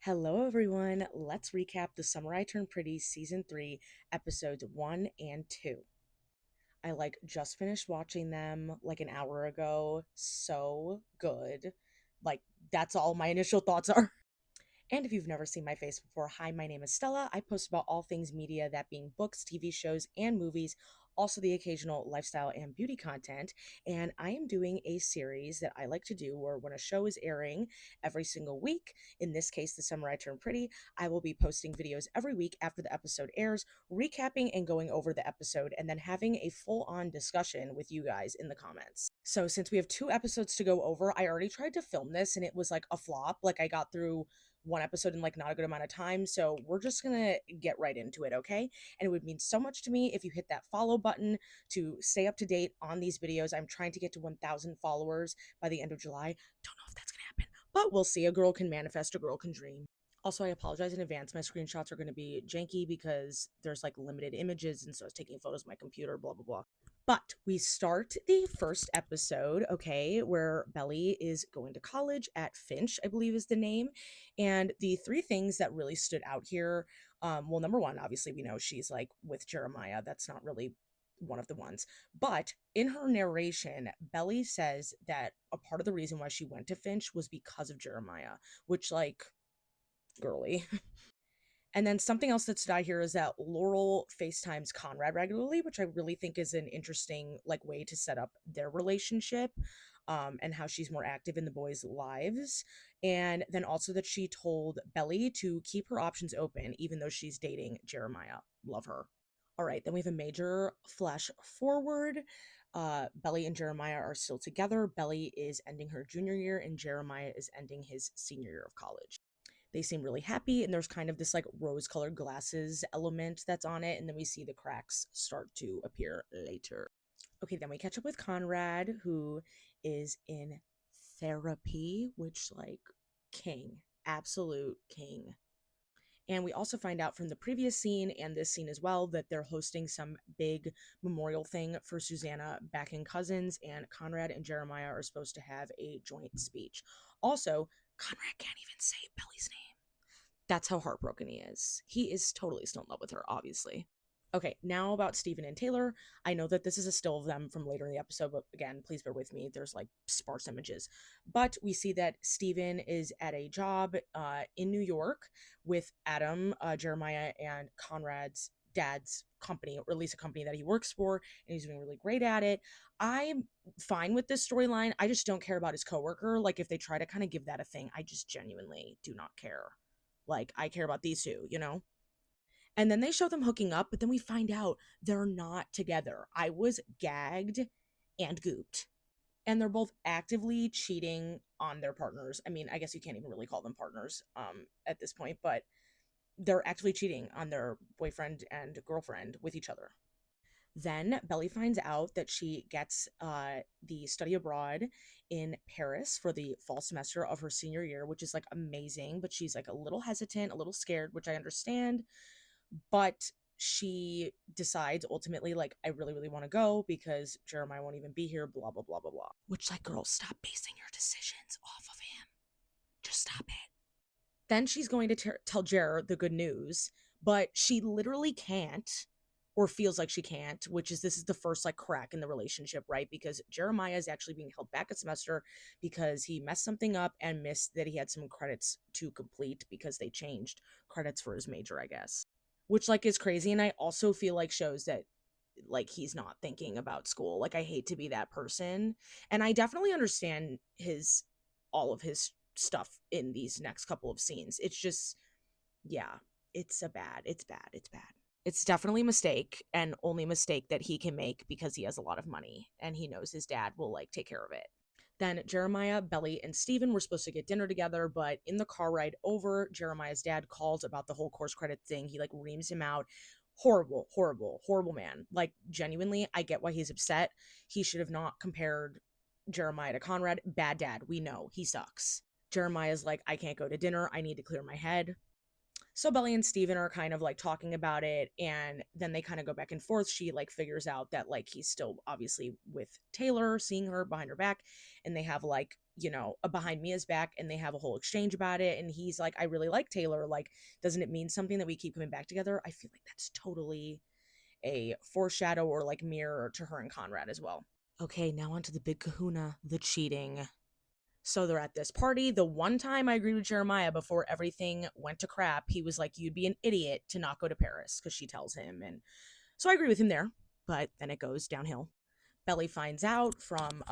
Hello, everyone. Let's recap The Summer I Turned Pretty Season 3, Episodes 1 and 2. I just finished watching them like an hour ago. So good. Like, that's all my initial thoughts are. And if you've never seen my face before, hi, my name is Stella. I post about all things media, that being books, TV shows, and movies, also the occasional lifestyle and beauty content. And I am doing a series that I like to do where when a show is airing every single week, in this case, The Summer I Turned Pretty, I will be posting videos every week after the episode airs, recapping and going over the episode, and then having a full on discussion with you guys in the comments. So, since we have two episodes to go over, I already tried to film this and it was like a flop. Like, I got through one episode in like not a good amount of time. So we're just gonna get right into it, okay? And it would mean so much to me if you hit that follow button to stay up to date on these videos. I'm trying to get to 1,000 followers by the end of July. Don't know if that's gonna happen, but we'll see. A girl can manifest, a girl can dream. Also, I apologize in advance. My screenshots are going to be janky because there's like limited images, and so I was taking photos of my computer, blah, blah, blah. But we start the first episode, okay, where Belly is going to college at Finch, I believe is the name. And the three things that really stood out here, well, number one, obviously, we know she's like with Jeremiah. That's not really one of the ones. But in her narration, Belly says that a part of the reason why she went to Finch was because of Jeremiah, which, like, girly. And then something else that stood out here is that Laurel FaceTimes Conrad regularly, which I really think is an interesting like way to set up their relationship, and how she's more active in the boys' lives. And then also that she told Belly to keep her options open, even though she's dating Jeremiah. Love her. All right, then we have a major flash forward. Belly and Jeremiah are still together. Belly is ending her junior year, and Jeremiah is ending his senior year of college. They seem really happy, and there's kind of this like rose colored glasses element that's on it, and then we see the cracks start to appear later. Okay, then we catch up with Conrad, who is in therapy, which, like, king, absolute king. And we also find out from the previous scene and this scene as well that they're hosting some big memorial thing for Susannah back in Cousins, and Conrad and Jeremiah are supposed to have a joint speech. Also, Conrad can't even say Belly's name. That's how heartbroken he is. He is totally still in love with her, obviously. Okay, now about Steven and Taylor. I know that this is a still of them from later in the episode, but again, please bear with me. There's like sparse images. But we see that Steven is at a job in New York with Adam, Jeremiah, and Conrad's dad's company, or at least a company that he works for, and he's doing really great at it. I'm fine with this storyline. I just don't care about his coworker. Like, if they try to kind of give that a thing, I just genuinely do not care. Like, I care about these two, you know? And then they show them hooking up, but then we find out they're not together. I was gagged and gooped. And they're both actively cheating on their partners. I mean, I guess you can't even really call them partners at this point, but they're actively cheating on their boyfriend and girlfriend with each other. Then Belly finds out that she gets the study abroad in Paris for the fall semester of her senior year, which is like amazing, but she's like a little hesitant, a little scared, which I understand. But she decides ultimately, like, I really, really want to go because Jeremiah won't even be here, blah, blah, blah, blah, blah. Which, like, girl, stop basing your decisions off of him. Just stop it. Then she's going to tell Jer the good news, but she literally can't, or feels like she can't, which is this is the first like crack in the relationship, right? Because Jeremiah is actually being held back a semester because he messed something up and missed that he had some credits to complete because they changed credits for his major, I guess. Which, like, is crazy, and I also feel like shows that like he's not thinking about school. Like, I hate to be that person, and I definitely understand his all of his stuff in these next couple of scenes. It's just, yeah, it's bad, it's bad. It's definitely a mistake, and only mistake that he can make because he has a lot of money and he knows his dad will like take care of it. Then Jeremiah, Belly, and Steven were supposed to get dinner together, but in the car ride over, Jeremiah's dad calls about the whole course credit thing. He like reams him out. Horrible, horrible, horrible man. Like, genuinely, I get why he's upset. He should have not compared Jeremiah to Conrad. Bad dad. We know he sucks. Jeremiah's like, I can't go to dinner. I need to clear my head. So Belly and Steven are kind of like talking about it, and then they kind of go back and forth. She like figures out that like he's still obviously with Taylor, seeing her behind her back, and they have like, a behind Mia's back, and they have a whole exchange about it. And he's like, I really like Taylor. Like, doesn't it mean something that we keep coming back together? I feel like that's totally a foreshadow or like mirror to her and Conrad as well. Okay, now on to the big kahuna, the cheating. So they're at this party. The one time I agreed with Jeremiah before everything went to crap, he was like, you'd be an idiot to not go to Paris, because she tells him. And so I agree with him there, but then it goes downhill. Belly finds out from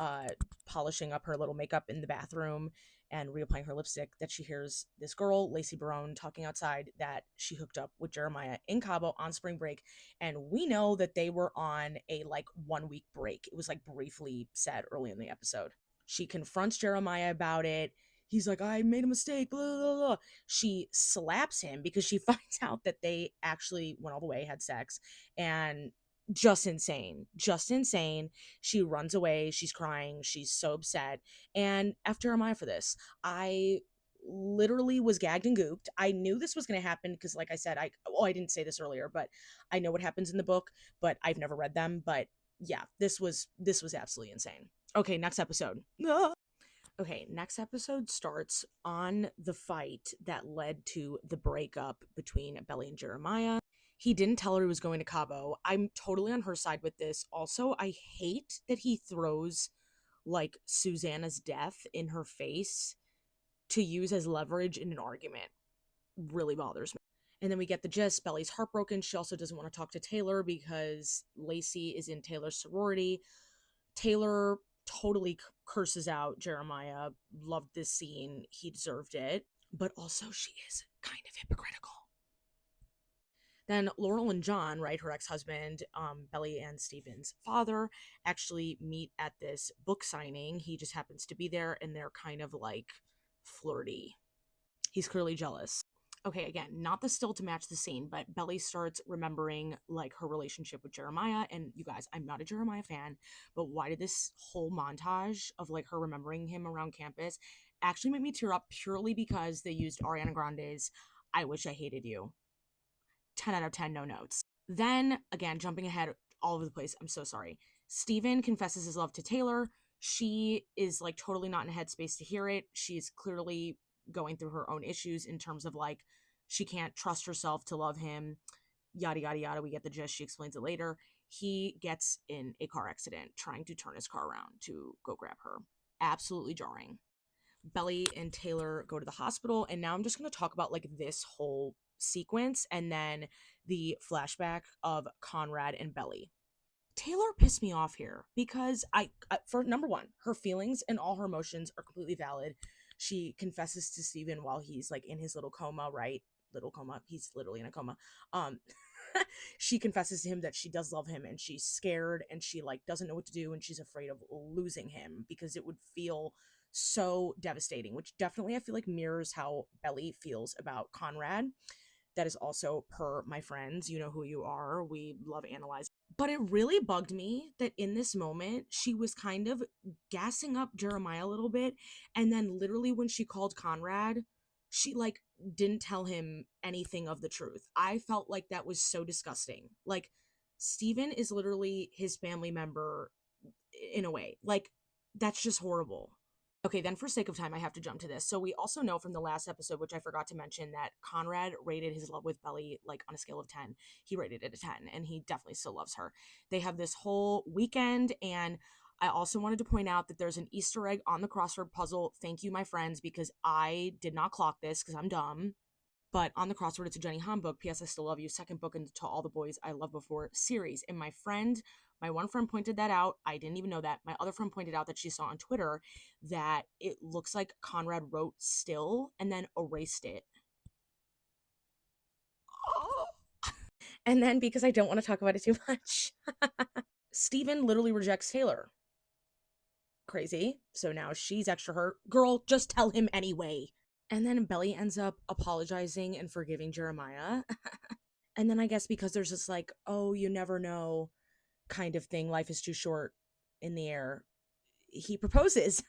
polishing up her little makeup in the bathroom and reapplying her lipstick that she hears this girl, Lacey Barone, talking outside that she hooked up with Jeremiah in Cabo on spring break. And we know that they were on a like 1 week break. It was like briefly said early in the episode. She confronts Jeremiah about it. He's like, I made a mistake, blah, blah, blah. She slaps him because she finds out that they actually went all the way, had sex, and just insane. Just insane. She runs away. She's crying. She's so upset. And F Jeremiah for this. I literally was gagged and gooped. I knew this was going to happen because, like I said, I didn't say this earlier, but I know what happens in the book, but I've never read them. But yeah, this was absolutely insane. Okay, next episode. Okay, next episode starts on the fight that led to the breakup between Belly and Jeremiah. He didn't tell her he was going to Cabo. I'm totally on her side with this. Also, I hate that he throws like Susannah's death in her face to use as leverage in an argument. Really bothers me. And then we get the gist. Belly's heartbroken. She also doesn't want to talk to Taylor because Lacey is in Taylor's sorority. Taylor totally curses out Jeremiah. Loved this scene. He deserved it. But also, she is kind of hypocritical. Then Laurel and John, right, her ex-husband, Belly and Steven's father, actually meet at this book signing. He just happens to be there, and they're kind of like flirty. He's clearly jealous. Okay, again, not the still to match the scene, but Belly starts remembering like her relationship with Jeremiah. And you guys, I'm not a Jeremiah fan, but why did this whole montage of like her remembering him around campus actually make me tear up purely because they used Ariana Grande's I Wish I Hated You. 10 out of 10, no notes. Then, again, jumping ahead all over the place, I'm so sorry. Steven confesses his love to Taylor. She is like totally not in a headspace to hear it. She's clearly going through her own issues in terms of like she can't trust herself to love him, yada yada yada. We get the gist. She explains it later. He gets in a car accident trying to turn his car around to go grab her. Absolutely jarring. Belly and Taylor go to the hospital, and now I'm just going to talk about like this whole sequence and then the flashback of Conrad and Belly. Taylor pissed me off here because for number one, her feelings and all her emotions are completely valid. She confesses to Steven while he's like in his little coma, right? Little coma. He's literally in a coma. Um, she confesses to him that she does love him and she's scared and she like doesn't know what to do and she's afraid of losing him because it would feel so devastating, which definitely I feel like mirrors how Belly feels about Conrad. That is also per my friends. You know who you are. We love analyzing. But it really bugged me that in this moment, she was kind of gassing up Jeremiah a little bit. And then literally when she called Conrad, she like didn't tell him anything of the truth. I felt like that was so disgusting. Like, Steven is literally his family member in a way. Like, that's just horrible. Okay, then for sake of time, I have to jump to this. So we also know from the last episode, which I forgot to mention, that Conrad rated his love with Belly like on a scale of 10. He rated it a 10, and he definitely still loves her. They have this whole weekend, and I also wanted to point out that there's an Easter egg on the crossword puzzle. Thank you, my friends, because I did not clock this because I'm dumb. But on the crossword, it's a Jenny Han book, P.S. I Still Love You, second book in To All the Boys I Loved Before series. And my one friend pointed that out. I didn't even know that. My other friend pointed out that she saw on Twitter that it looks like Conrad wrote still and then erased it. Oh. And then, because I don't want to talk about it too much, Steven literally rejects Taylor. Crazy. So now she's extra hurt. Girl, just tell him anyway. And then Belly ends up apologizing and forgiving Jeremiah. And then I guess because there's this like, oh, you never know kind of thing, life is too short in the air, he proposes.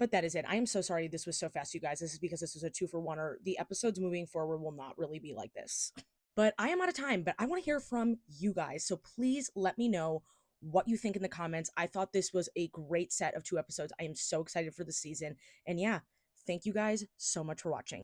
But that is it. I am so sorry this was so fast, you guys. This is because this was a 2 for 1, or the episodes moving forward will not really be like this. But I am out of time, but I want to hear from you guys. So please let me know what you think in the comments. I thought this was a great set of 2 episodes. I am so excited for the season. And yeah, thank you guys so much for watching.